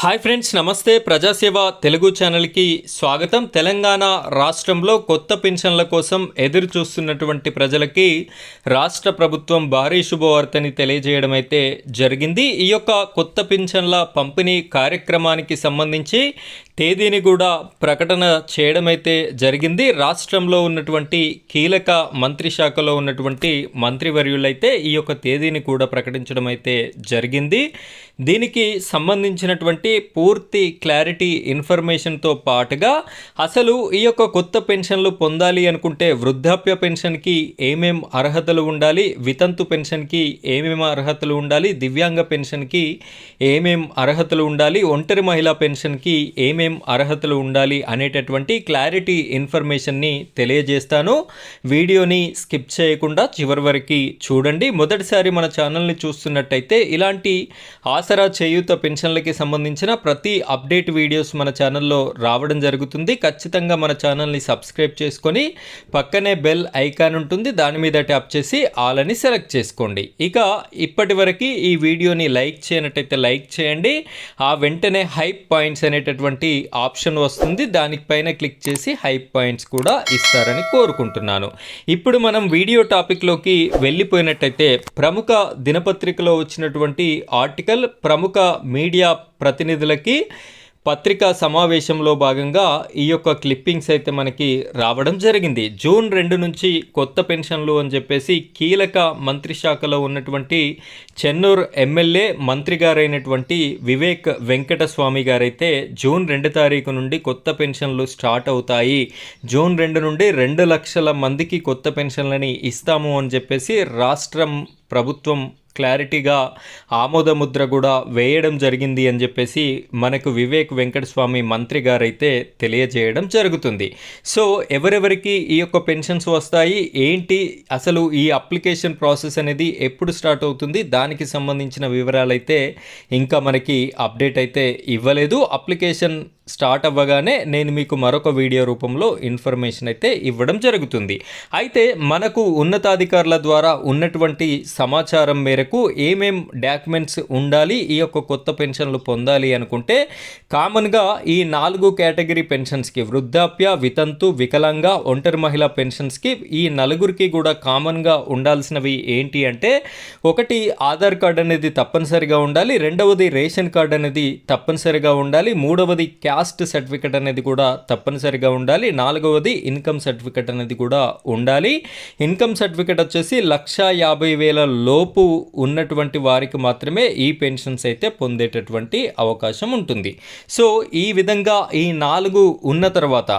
Hi friends, నమస్తే. ప్రజాసేవ తెలుగు ఛానల్కి స్వాగతం. తెలంగాణ రాష్ట్రంలో కొత్త పెన్షన్ల కోసం ఎదురు చూస్తున్నటువంటి ప్రజలకి రాష్ట్ర ప్రభుత్వం భారీ శుభవార్తని తెలియజేయడం అయితే జరిగింది. ఈ యొక్క కొత్త పెన్షన్ల పంపిణీ కార్యక్రమానికి సంబంధించి తేదీని కూడా ప్రకటన చేయడం అయితే జరిగింది. రాష్ట్రంలో ఉన్నటువంటి కీలక మంత్రి శాఖలో ఉన్నటువంటి మంత్రివర్యులైతే ఈ యొక్క తేదీని కూడా ప్రకటించడం అయితే జరిగింది. దీనికి సంబంధించినటువంటి పూర్తి క్లారిటీ ఇన్ఫర్మేషన్తో పాటుగా అసలు ఈ యొక్క కొత్త పెన్షన్లు పొందాలి అనుకుంటే వృద్ధాప్య పెన్షన్కి ఏమేం అర్హతలు ఉండాలి, వితంతు పెన్షన్కి ఏమేం అర్హతలు ఉండాలి, దివ్యాంగ పెన్షన్కి ఏమేం అర్హతలు ఉండాలి, ఒంటరి మహిళా పెన్షన్కి ఏమేం అర్హతలు ఉండాలి అనేటటువంటి క్లారిటీ ఇన్ఫర్మేషన్ని తెలియజేస్తాను. వీడియోని స్కిప్ చేయకుండా చివరి వరకు చూడండి. మొదటిసారి మన ఛానల్ని చూస్తున్నట్టయితే ఇలాంటి ఆసరా చేయూత పెన్షన్లకి సంబంధించిన ప్రతి అప్డేట్ వీడియోస్ మన ఛానల్లో రావడం జరుగుతుంది. ఖచ్చితంగా మన ఛానల్ని సబ్స్క్రైబ్ చేసుకొని పక్కనే బెల్ ఐకాన్ ఉంటుంది, దాని మీద ట్యాప్ చేసి ఆల్ అని సెలెక్ట్ చేసుకోండి. ఇక ఇప్పటి వరకు ఈ వీడియోని లైక్ చేయనట్టయితే లైక్ చేయండి. ఆ వెంటనే హైప్ పాయింట్స్ అనేటటువంటి ఆప్షన్ వస్తుంది, దానిపైన క్లిక్ చేసి హైప్ పాయింట్స్ కూడా ఇస్తారని కోరుకుంటున్నాను. ఇప్పుడు మనం వీడియో టాపిక్లోకి వెళ్ళిపోయినట్టయితే ప్రముఖ దినపత్రికలో వచ్చినటువంటి ఆర్టికల్, ప్రముఖ మీడియా ప్రతినిధులకి పత్రికా సమావేశంలో భాగంగా ఈ యొక్క క్లిప్పింగ్స్ అయితే మనకి రావడం జరిగింది. జూన్ 2 నుంచి కొత్త పెన్షన్లు అని చెప్పేసి కీలక మంత్రి శాఖలో ఉన్నటువంటి చెన్నూరు ఎమ్మెల్యే మంత్రి గారైనటువంటి వివేక్ వెంకటస్వామి గారైతే జూన్ 2 తారీఖు నుండి కొత్త పెన్షన్లు స్టార్ట్ అవుతాయి, జూన్ 2 నుండి 2 లక్షల మందికి కొత్త పెన్షన్లని ఇస్తాము అని చెప్పేసి రాష్ట్రం ప్రభుత్వం క్లారిటీగా ఆమోద ముద్ర కూడా వేయడం జరిగింది అని చెప్పేసి మనకు వివేక్ వెంకటస్వామి మంత్రి గారైతే తెలియజేయడం జరుగుతుంది. సో ఎవరెవరికి ఈ యొక్క పెన్షన్స్ వస్తాయి, ఏంటి అసలు ఈ అప్లికేషన్ ప్రాసెస్ అనేది ఎప్పుడు స్టార్ట్ అవుతుంది, దానికి సంబంధించిన వివరాలైతే ఇంకా మనకి అప్డేట్ అయితే ఇవ్వలేదు. అప్లికేషన్ స్టార్ట్ అవ్వగానే నేను మీకు మరొక వీడియో రూపంలో ఇన్ఫర్మేషన్ అయితే ఇవ్వడం జరుగుతుంది. అయితే మనకు ఉన్నతాధికారుల ద్వారా ఉన్నటువంటి సమాచారం మేరకు ఏమేం డాక్యుమెంట్స్ ఉండాలి ఈ యొక్క కొత్త పెన్షన్లు పొందాలి అనుకుంటే కామన్గా ఈ 4 కేటగిరీ పెన్షన్స్కి వృద్ధాప్య, వితంతు, వికలాంగ, ఒంటరి మహిళా పెన్షన్స్కి ఈ నలుగురికి కూడా కామన్గా ఉండాల్సినవి ఏంటి అంటే, ఒకటి ఆధార్ కార్డ్ అనేది తప్పనిసరిగా ఉండాలి, రెండవది రేషన్ కార్డ్ అనేది తప్పనిసరిగా ఉండాలి, మూడవది కాస్ట్ సర్టిఫికెట్ అనేది కూడా తప్పనిసరిగా ఉండాలి, నాలుగవది ఇన్కమ్ సర్టిఫికెట్ అనేది కూడా ఉండాలి. ఇన్కమ్ సర్టిఫికెట్ వచ్చేసి 1,50,000 లోపు ఉన్నటువంటి వారికి మాత్రమే ఈ పెన్షన్స్ అయితే పొందేటటువంటి అవకాశం ఉంటుంది. సో ఈ విధంగా ఈ 4 ఉన్న తర్వాత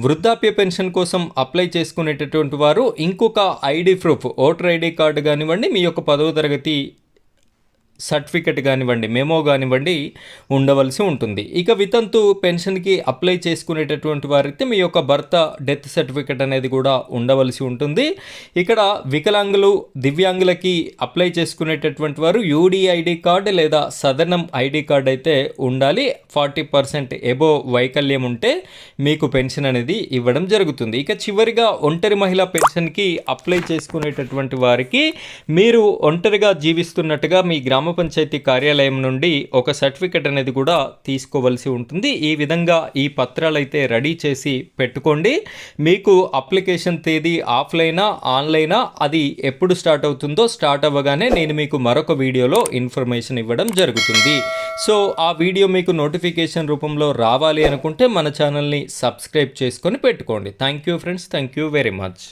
వృద్ధాప్య పెన్షన్ కోసం అప్లై చేసుకునేటటువంటి వారు ఇంకొక ID proof, voter ID card కానివ్వండి, మీ యొక్క 10వ తరగతి సర్టిఫికెట్ కానివ్వండి, మెమో కానివ్వండి ఉండవలసి ఉంటుంది. ఇక వితంతు పెన్షన్కి అప్లై చేసుకునేటటువంటి వారైతే మీ యొక్క భర్త డెత్ సర్టిఫికెట్ అనేది కూడా ఉండవలసి ఉంటుంది. ఇక్కడ వికలాంగులు, దివ్యాంగులకి అప్లై చేసుకునేటటువంటి వారు యూడిఐడి కార్డు లేదా సదనం ఐడి కార్డు అయితే ఉండాలి. 40% ఎబో వైకల్యం ఉంటే మీకు పెన్షన్ అనేది ఇవ్వడం జరుగుతుంది. ఇక చివరిగా ఒంటరి మహిళా పెన్షన్కి అప్లై చేసుకునేటటువంటి వారికి మీరు ఒంటరిగా జీవిస్తున్నట్టుగా మీ గ్రామ పంచాయతీ కార్యాలయం నుండి ఒక సర్టిఫికెట్ అనేది కూడా తీసుకోవలసి ఉంటుంది. ఈ విధంగా ఈ పత్రాలు అయితే రెడీ చేసి పెట్టుకోండి. మీకు అప్లికేషన్ తేదీ ఆఫ్లైనా ఆన్లైనా అది ఎప్పుడు స్టార్ట్ అవుతుందో స్టార్ట్ అవ్వగానే నేను మీకు మరొక వీడియోలో ఇన్ఫర్మేషన్ ఇవ్వడం జరుగుతుంది. సో ఆ వీడియో మీకు నోటిఫికేషన్ రూపంలో రావాలి అనుకుంటే మన ఛానల్ని సబ్స్క్రైబ్ చేసుకొని పెట్టుకోండి. Thank you friends, thank you very much.